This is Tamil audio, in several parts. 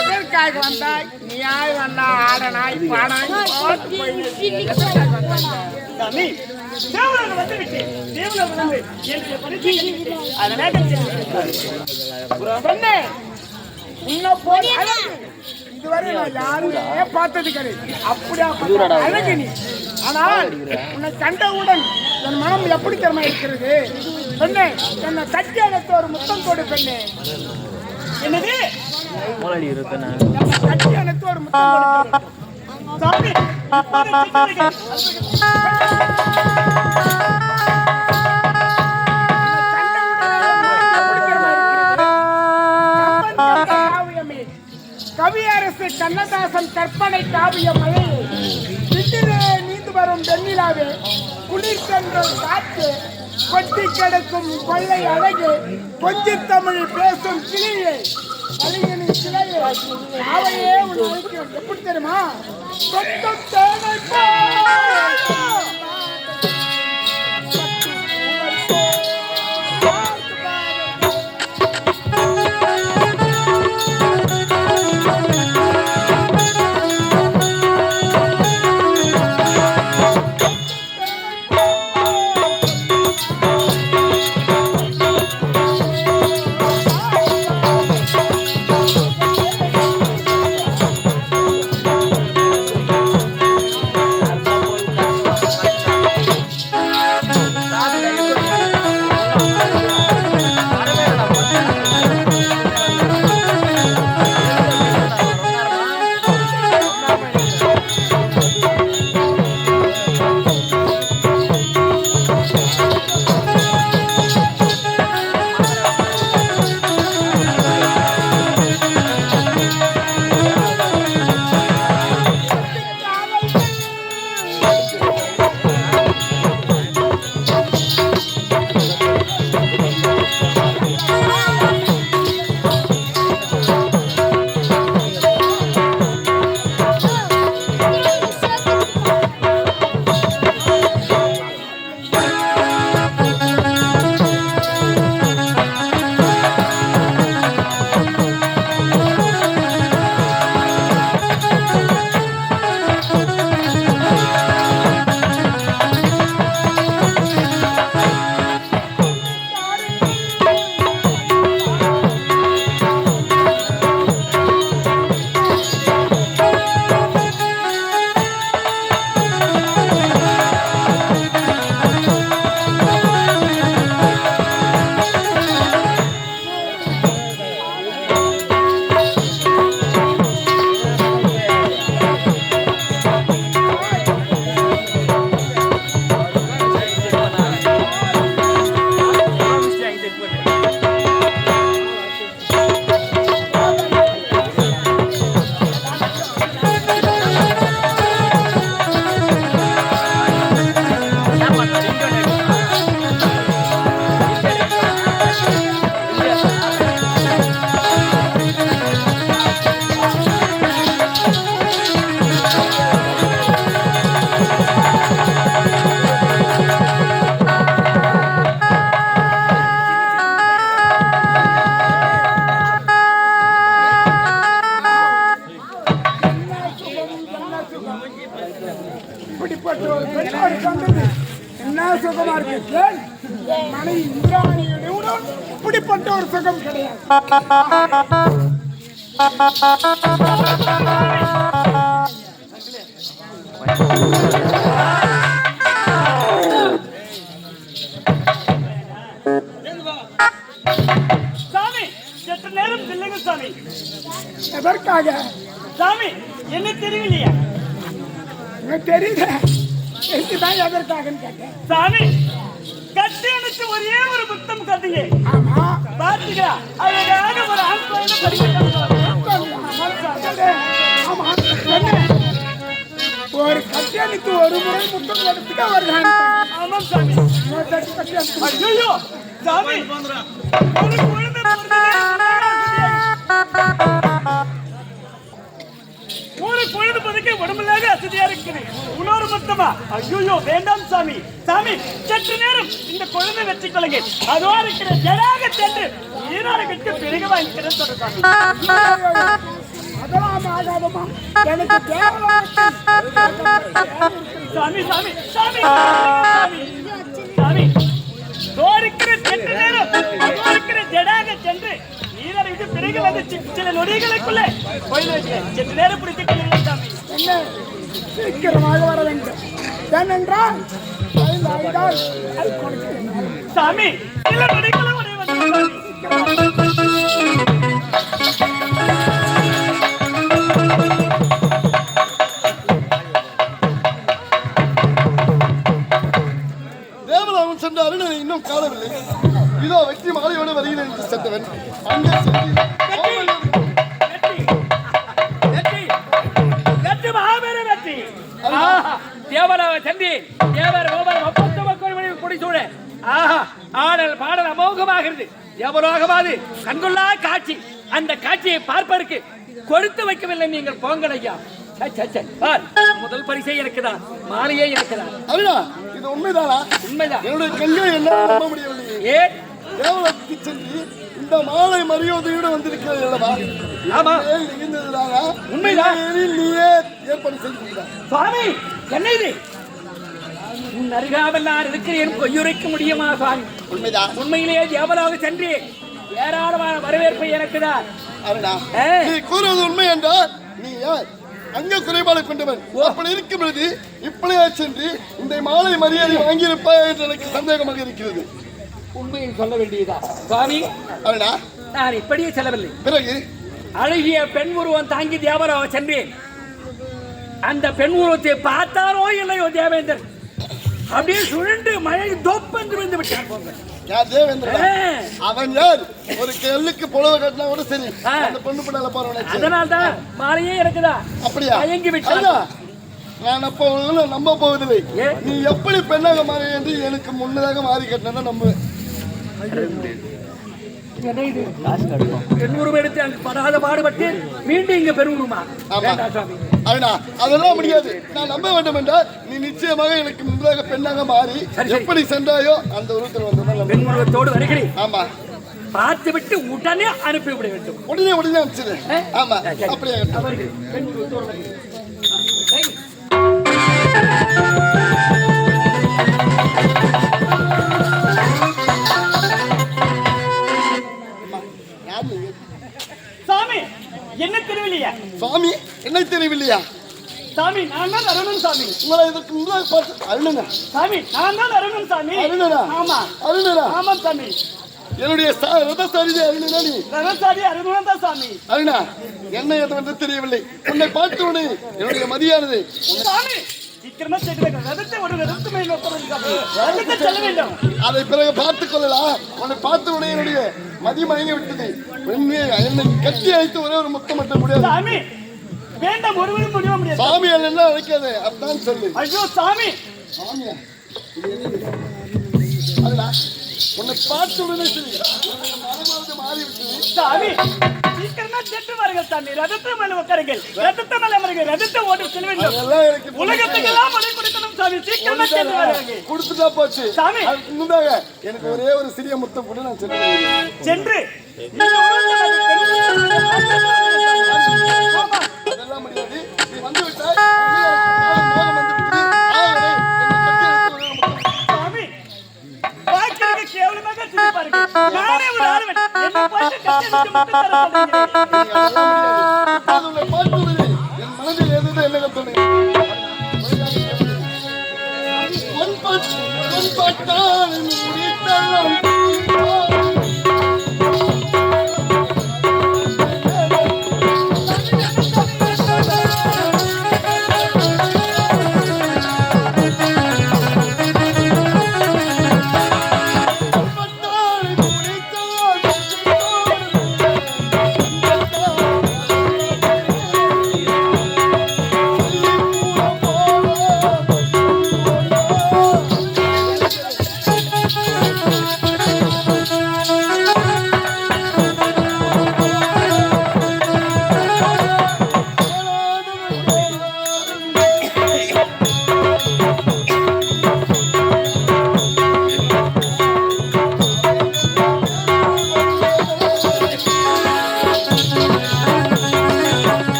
எதற்காக வந்தாய்? நீயாய் வந்தா ஆடனாய் பாடாய் பாட்டு இதுவரை நான் யாருமே பார்த்தது கிடையாது. அப்படியா அழகு நீ. ஆனால் உன்னை கண்டவுடன் என் மனம் எப்படி திறமை இருக்கிறது பெண்ணே. என்னை கட்டி அணைத்த ஒரு முத்தம் கொடு பெண்ணே. என்னது கட்டி அணைத்து ஒரு முத்தம் கொடு. கவியரசு கண்ணதாசன் கற்பனை காவிய மழையை விட்டிலே நீந்து வரும் வெண்ணிலாவே, குளிர் சென்றும் காற்று, கொட்டி கிடக்கும் கொள்ளை அழகு, கொஞ்சி தமிழ் பேசும் கிளியே, கலிங்கனின் சிலையே, அவையே உனக்கு எப்படி தெரியுமா? சொத்தம் தேவை என்ன சுகமா இருக்கு? மனைவி இந்திராணியோட இப்படிப்பட்ட ஒரு சுகம் கிடையாது. சாமி சற்று நேரம் இல்லைங்க சாமி. எதற்காக சாமி? என்ன தெரியலையா? தெரியுது தான் எதற்காகன்னு கேட்டேன். சாமி கட்டி அணைச்சு ஒரே ஒரு முத்தம் கட்டிங்க. ஆமா பாத்தீங்களா? அழகான ஒரு ஆண் குழந்தை ஒரு கட்டி அணைத்து ஒரு முறை முத்தம் கொடுத்துட்டு வருகிறாங்க. ஆமாம் சாமி. ஐயோ சாமி, ஒரு குழந்தை ஒரு பொழுது பதுக்க உடம்புலாக வசதியா இருக்குது. இன்னொரு மொத்தமா ஐயோ வேண்டாம் சாமி. சாமி சற்று நேரம் இந்த குழந்தை வச்சுக் கொள்ளுங்க. அதோ இருக்கிற ஜடாக சென்று ஈராடு கட்டு பிறகு வாங்கிக்கிறேன் சொல்றாங்க. அதெல்லாம் ஆகாதமா. எனக்கு தேவலோகத்தில் சாமி சாமி சாமி சாமி சாமி தோறுக்கிற சென்று நேரம் தோறுக்கிற ஜடாக சென்று ஈராடு விட்டு பிறகு வந்து சில நொடிகளுக்குள்ள கோயில் வைக்கிறேன். சென்று நேரம் பிடித்துக் கொள்ளுங்கள் சாமி. என்ன சீக்கிரமாக வர வேண்டும். ஏனென்றால் சாமி சில நொடிகளும் உடைய வந்து தேவலோகம் சென்ற அருணனை இன்னும் காணவில்லை. இதோ வெற்றி மாலையோடு வருகிறேன் என்று சென்றவன் அங்கே தேவராவ சென்றி தேவர் கோபர் குடிசூழ ஆடல் பாடல் அமோகமாகிறது. தேவலோகமாது கண்கொள்ளா காட்சி. அந்த காட்சியை பார்ப்பதற்கு கொடுத்து வைக்கவில்லை. நீங்கள் போங்கள் ஐயா. முதல் பரிசை இருக்குதா, மாலையே இருக்குதா? அருணா, இது உண்மைதானா? உண்மைதான். என்னுடைய கையை எல்லாம் நம்ப முடியவில்லை. ஏன் தேவலோகத்துக்கு சென்று இந்த மாலை மரியாதையோடு வந்திருக்கிறது அல்லவா? ஆமா, உண்மைதான். நீயே ஏற்பாடு செய்திருக்கிறார். சுவாமி, என்ன இது? உன் அருகாமல் நான் இருக்கிறேன். கொய்யுரைக்க முடியுமா சுவாமி? உண்மைதான். உண்மையிலேயே தேவலோக சென்று ஏராளமான வரவேற்பு எனக்குதான். அருணா, நீ கூறுவது உண்மை என்றால் நீ யார்? அங்க குறைபாடு கொண்டவன். அப்படி இருக்கும் பொழுது இப்படியே சென்று இந்த மாலை மரியாதை வாங்கியிருப்பாய் என்று எனக்கு சந்தேகமாக இருக்கிறது. உண்மையை சொல்ல வேண்டியதா சுவாமி? அருணா, நான் இப்படியே செல்லவில்லை. பிறகு அழகிய பெண் உருவம் தாங்கி தேவராவ சென்றேன். அந்த பெண் உருவத்தை பார்த்தாரோ இல்லையோ தேவேந்தர் அப்படியே சுழண்டு மழை தோப்பென்று வந்து விட்டான். யார் தேவேந்திரன்? அவன் யார்? ஒரு கல்லுக்கு புலவை கட்டினா கூட சரி, அந்த பொண்ணு பின்னால போறவன. அதனால்தான் மாலையே இருக்குதா? அப்படியா? மயங்கி விட்டான். நான் அப்ப நம்ப போவதில்லை. நீ எப்படி பெண்ணாக மாறி என்று எனக்கு முன்னதாக மாறி கட்டினா நம்புவேன். பெண்ணுருவம் எடுத்து அங்கு படாத பாடுபட்டு மீண்டும் இங்க பெருங்குமா? அருணா, அதெல்லாம் முடியாது. நான் நம்ப வேண்டும் என்றால் நீ நிச்சயமாக எனக்கு முன்னதாக பெண்ணாக மாறி எப்படி சென்றாயோ அந்த உருவத்தில் வந்து பெண் உருவத்தோடு வருகிறேன். ஆமா, பார்த்து விட்டு உடனே அனுப்பிவிட வேண்டும். உடனே அனுப்பிச்சிடு. ஆமா, அப்படியே பெண் உருவத்தோடு வருகிறேன். சாமி என்ன தெரியவில்லையா? சுவாமி என்ன தெரியவில்லையா? சாமி நான் தான் அருணன் சாமி. உங்களை இதற்கு முன்னாடி பார்த்து அருணனா? சாமி நான் தான் அருணன் சாமி. அருணனா? ஆமா. அருணனா? ஆமா சாமி. என்னுடைய ரதசாரி அருணனா? நீ ரதசாரி அருணன் தான் சாமி. அருணா, என்ன எது வந்து தெரியவில்லை. உன்னை பார்த்து உடனே என்னுடைய மதியானது. சாமி சீக்கிரமா செல்லுங்க. ரதத்தை ஒரு ரதத்து மேல் உட்கார்ந்து செல்ல வேண்டும். அதை பிறகு பார்த்துக் கொள்ளலாம். உன்னை பார்த்து உடனே என்னுடைய மதி மயங்கி விட்டது. என்னை கட்டி அழைத்து ஒரே ஒரு முத்தம் மட்டும் முடியாது. சாமி வேண்டாம், ஒருவரும் முடிய முடியாது. சாமி என்ன அழைக்காது, அதான் சொல்லு. ஐயோ சாமி. சாமியா? அல்ல, உன்னை பார்த்து உடனே சரி மாறிவிட்டது. சாமி சீக்கிரமா சென்று வாருங்கள் சாமி. ரதத்தை மேல உட்காருங்கள். ரதத்தை மேல அமருங்கள். ரதத்தை ஓட்டு செல்ல வேண்டும். உலகத்துக்கெல்லாம் மொழி கொடுக்கணும் சாமி. சீக்கிரமா சென்று வாருங்கள். கொடுத்துட்டா போச்சு சாமி. முன்னாக எனக்கு ஒரே ஒரு சிறிய முத்தம் கூட நான் சென்று அதெல்லாம் முடியாது. நீ வந்து விட்டாய். சாமி பாக்கிறதுக்கு கேவலமாக சிரிப்பாருங்க. நானே ஒரு ஆளுவன். என்ன பார்த்து கட்டி மட்டும் தர சொல்லுங்க. என் மனதில் எது என்ன தோணுது?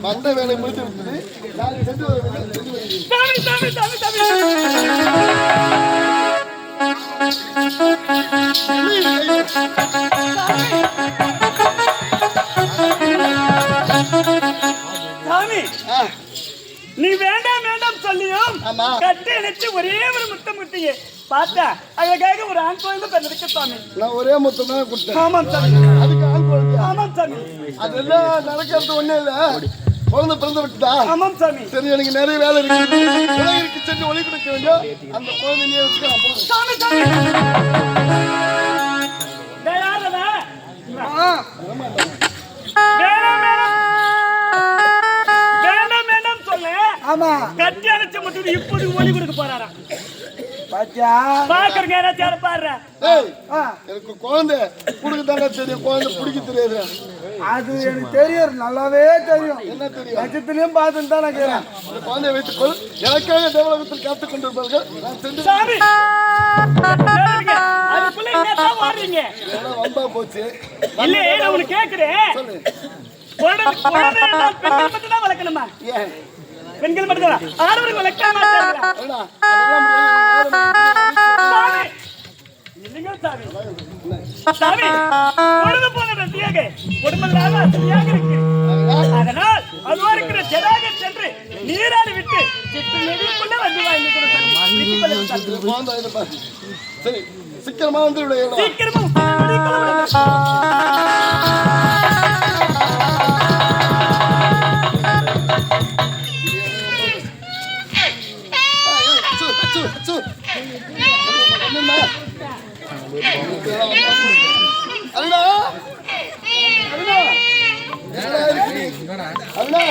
வந்த வேலை முடித்து விட்டது. நான் சென்று வருகிறேன். சாமி சாமி சாமி சாமி சாமி நீ வேண்டாம் வேண்டாம் சொல்லியும் ஆமா. கட்டி அணைச்சு ஒரே ஒரு முத்தம் குட்டிங்க பார்த்தா அழகாக ஒரு ஆண் குழந்தை பிறந்திருக்கு சாமி. நான் ஒரே மொத்தம் தான் கொடுத்தேன். ஆமாம் சாமி. அதுக்கு ஆண் குழந்தை. ஆமாம் சாமி. அதெல்லாம் நடக்கிறது ஒண்ணே இல்ல. குழந்தை பிறந்து விட்டுதா? ஆமாம் சாமி. சரி, எனக்கு நிறைய வேலை இருக்கு. உலகிற்கு சென்று ஒளி கொடுக்க வேண்டிய அந்த குழந்தையே வச்சுக்கலாம். சாமி சாமி தயாரதா வேண்டாம் வேண்டாம் சொல்ல. ஆமா கட்டி அணைச்ச மட்டும் இப்போது ஒளி கொடுக்க போறாராம். பாத்தியா பாக்குறங்க யாராச்சும் பாடுற ஏய், எனக்கு குழந்தை கொடுக்க தானே தெரியும், குழந்தை பிடிக்க தெரியாது. அது எனக்கு தெரியும், நல்லாவே தெரியும். என்ன தெரியும்? நட்சத்திலையும் பார்த்துட்டு தான் நான் கேட்கிறேன். அந்த குழந்தையை வைத்துக்கொள். எனக்காக தேவலோகத்தில் காத்துக் கொண்டிருப்பார்கள். நான் சென்று சாமி அதுக்குள்ள என்னதான் வாடுறீங்க? எல்லாம் வம்பா போச்சு. இல்ல நான் உனக்கு கேக்குறேன். சொல்லு. குழந்தை என்றால் பெண்கள் மட்டும் தான் வளர்க்கணுமா? ஏன்? பெண்கள் மட்டும் தான் ஆடவர்கள் வளர்க்க மாட்டாங்களா? ஏடா, அதெல்லாம் முடியாது. சாமி இல்லைங்க சாமி. சாமி பொழுது போன ரத்தியாக குடும்பங்களாக அசதியாக இருக்கு. அதனால் அதுவா இருக்கிற ஜடாக சென்று நீராடி விட்டு சித்து நெடிக்குள்ள வந்து வாங்கி கொடுத்தாங்க. குழந்தை இது பாரு. சரி, சீக்கிரமா வந்து விட. சீக்கிரமா நெடிக்குள்ள வந்து. அண்ணா, அண்ணா, என்னடா இருக்கு? அண்ணா,